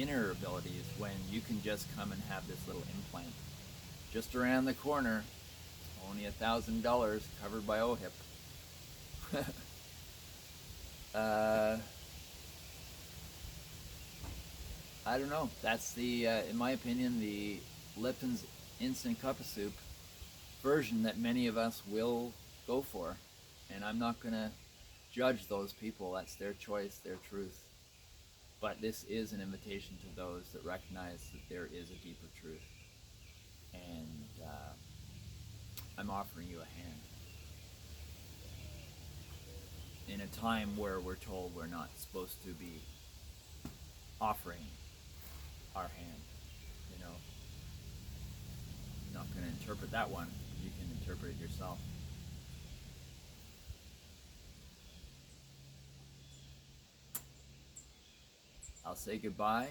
inner abilities when you can just come and have this little implant just around the corner, only $1,000, covered by OHIP. uh, I don't know. That's the, in my opinion, the Lipton's instant cup of soup version that many of us will go for. And I'm not going to judge those people. That's their choice, their truth. But this is an invitation to those that recognize that there is a deeper truth. And I'm offering you a hand in a time where we're told we're not supposed to be offering our hand. You know, I'm not going to interpret that one. You can interpret it yourself. I'll say goodbye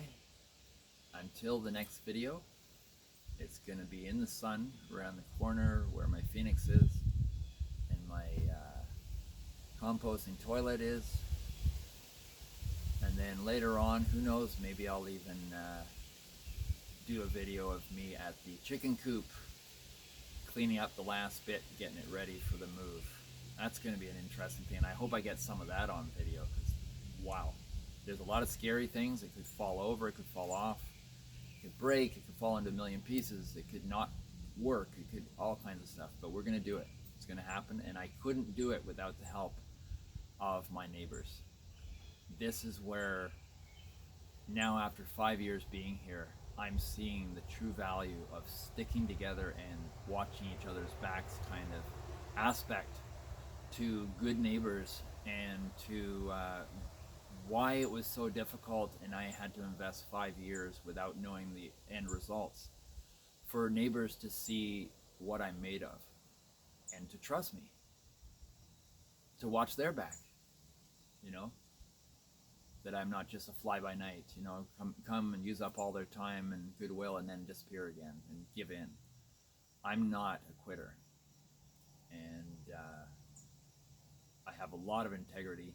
until the next video. It's going to be in the sun around the corner where my Phoenix is and my composting toilet is. And then later on, who knows, maybe I'll even do a video of me at the chicken coop cleaning up the last bit, getting it ready for the move. That's going to be an interesting thing, and I hope I get some of that on video, because wow, there's a lot of scary things. It could fall over, it could fall off, it could break, it could fall into a million pieces, it could not work, it could, all kinds of stuff. But we're going to do it. It's going to happen, and I couldn't do it without the help of my neighbors. This is where, now after 5 years being here, I'm seeing the true value of sticking together and watching each other's backs kind of aspect to good neighbors, and to why it was so difficult and I had to invest 5 years without knowing the end results, for neighbors to see what I'm made of and to trust me, to watch their back, you know, that I'm not just a fly by night, you know, come and use up all their time and goodwill and then disappear again and give in. I'm not a quitter, and I have a lot of integrity,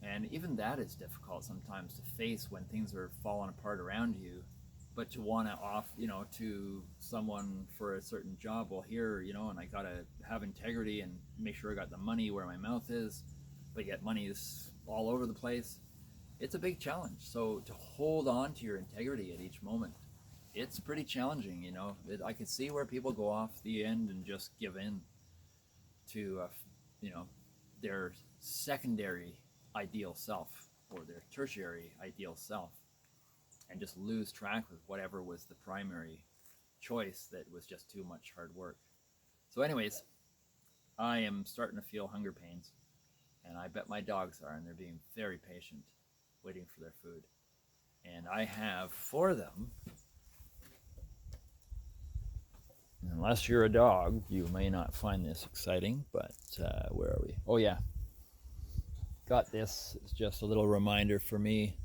and even that is difficult sometimes to face when things are falling apart around you. But to want to off, you know, to someone for a certain job, well, here, you know, and I gotta have integrity and make sure I got the money where my mouth is, but yet money is all over the place. It's a big challenge. So to hold on to your integrity at each moment, it's pretty challenging. You know, I could see where people go off the end and just give in to, you know, their secondary ideal self or their tertiary ideal self, and just lose track with whatever was the primary choice that was just too much hard work. So, anyways, I am starting to feel hunger pains, and I bet my dogs are, and they're being very patient, waiting for their food. And I have for them, unless you're a dog, you may not find this exciting, but where are we? Oh, yeah. Got this. It's just a little reminder for me,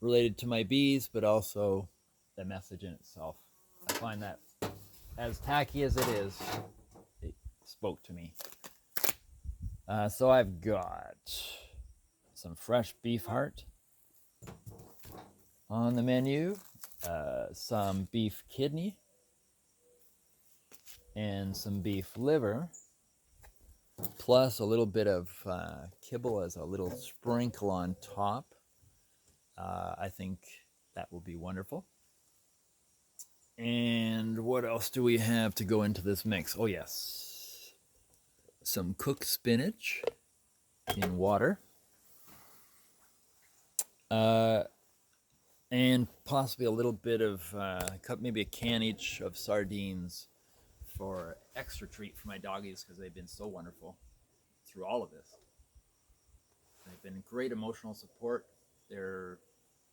related to my bees, but also the message in itself. I find that, as tacky as it is, it spoke to me. So I've got some fresh beef heart on the menu, some beef kidney, and some beef liver, plus a little bit of kibble as a little sprinkle on top. I think that will be wonderful. And what else do we have to go into this mix? Oh, yes. Some cooked spinach in water. And possibly a little bit of, maybe a can each of sardines for extra treat for my doggies, because they've been so wonderful through all of this. They've been great emotional support. They're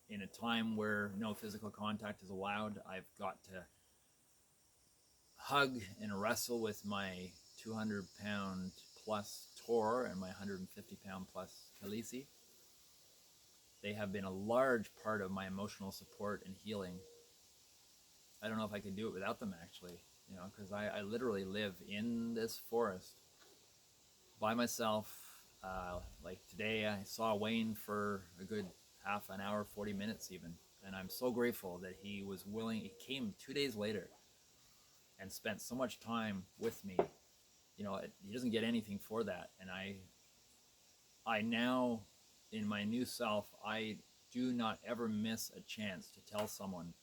in a time where no physical contact is allowed. I've got to hug and wrestle with my 200-pound plus Tor and my 150-pound plus Khaleesi. They have been a large part of my emotional support and healing. I don't know if I could do it without them, actually, you know, because I literally live in this forest by myself, Like today, I saw Wayne for a good half an hour, 40 minutes even. And I'm so grateful that he was willing. He came 2 days later and spent so much time with me. He doesn't get anything for that. And I now, in my new self, I do not ever miss a chance to tell someone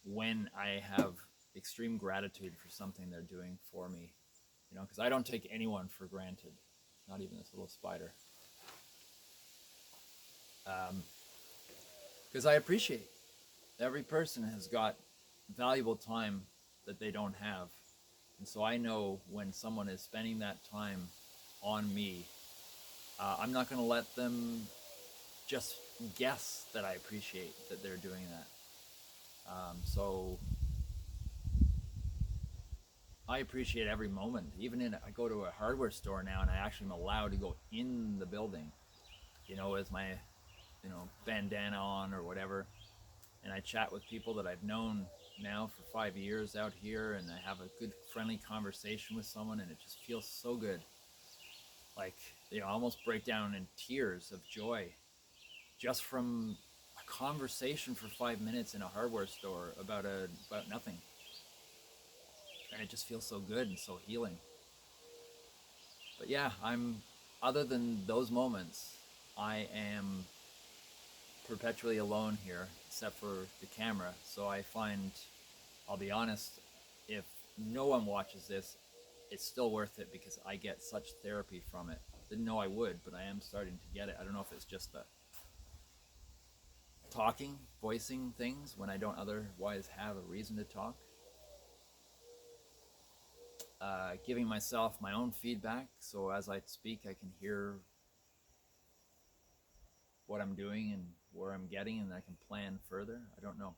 when I have extreme gratitude for something they're doing for me. Because I don't take anyone for granted, not even this little spider. Because I appreciate every person has got valuable time that they don't have. And so I know when someone is spending that time on me, I'm not going to let them just guess that I appreciate that they're doing that. So I appreciate every moment. I go to a hardware store now, and I actually am allowed to go in the building, with my, bandana on or whatever, and I chat with people that I've known now for 5 years out here, and I have a good, friendly conversation with someone, and it just feels so good. Like, I almost break down in tears of joy just from a conversation for 5 minutes in a hardware store about nothing, and it just feels so good and so healing. But yeah, other than those moments, I am perpetually alone here, except for the camera. So I find, I'll be honest, if no one watches this, it's still worth it because I get such therapy from it. Didn't know I would, but I am starting to get it. I don't know if it's just the talking, voicing things when I don't otherwise have a reason to talk. Giving myself my own feedback, so as I speak, I can hear what I'm doing and where I'm getting, and I can plan further. I don't know.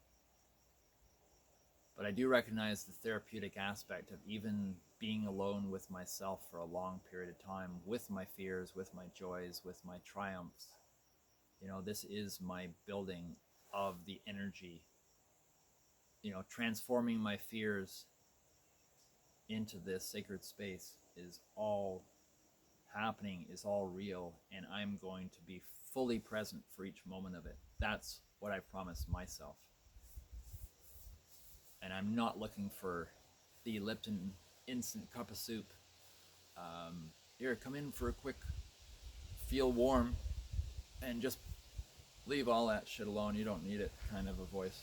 But I do recognize the therapeutic aspect of even being alone with myself for a long period of time, with my fears, with my joys, with my triumphs. This is my building of the energy. Transforming my fears into this sacred space is all happening, is all real, and I'm going to be fully present for each moment of it. That's what I promised myself. And I'm not looking for the Lipton instant cup of soup. Here, come in for a quick feel warm and just leave all that shit alone. You don't need it kind of a voice.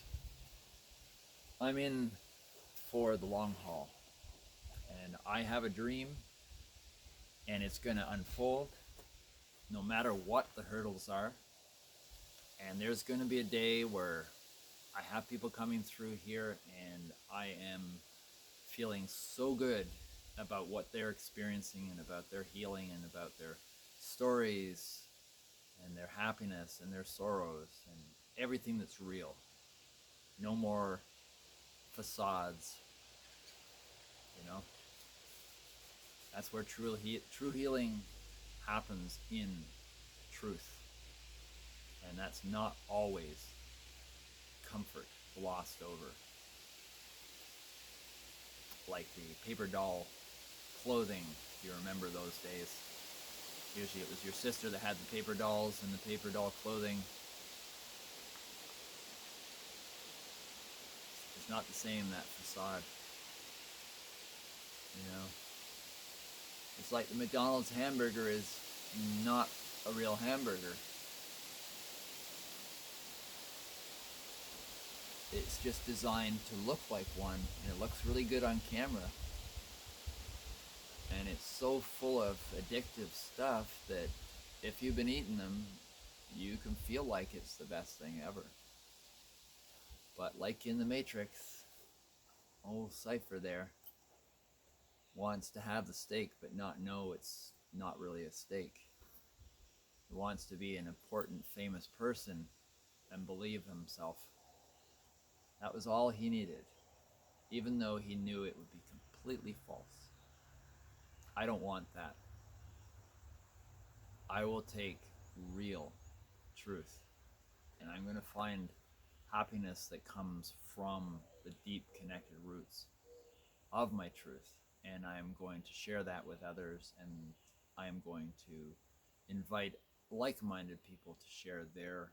I'm in for the long haul. And I have a dream, and it's going to unfold no matter what the hurdles are. And there's going to be a day where I have people coming through here, and I am feeling so good about what they're experiencing and about their healing and about their stories and their happiness and their sorrows and everything that's real. No more facades, you know? That's where true healing happens, in truth. And that's not always comfort glossed over. Like the paper doll clothing, if you remember those days. Usually it was your sister that had the paper dolls and the paper doll clothing. It's not the same, that facade. It's like the McDonald's hamburger is not a real hamburger. It's just designed to look like one, and it looks really good on camera. And it's so full of addictive stuff that if you've been eating them, you can feel like it's the best thing ever. But like in the Matrix, old Cypher there wants to have the steak but not know it's not really a steak. He wants to be an important, famous person and believe himself. That was all he needed, even though he knew it would be completely false. I don't want that. I will take real truth, and I'm going to find happiness that comes from the deep connected roots of my truth, and I am going to share that with others, and I am going to invite like-minded people to share their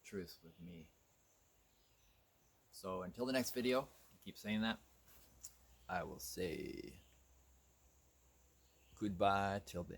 truth with me. So until the next video, I keep saying that, I will say goodbye till then.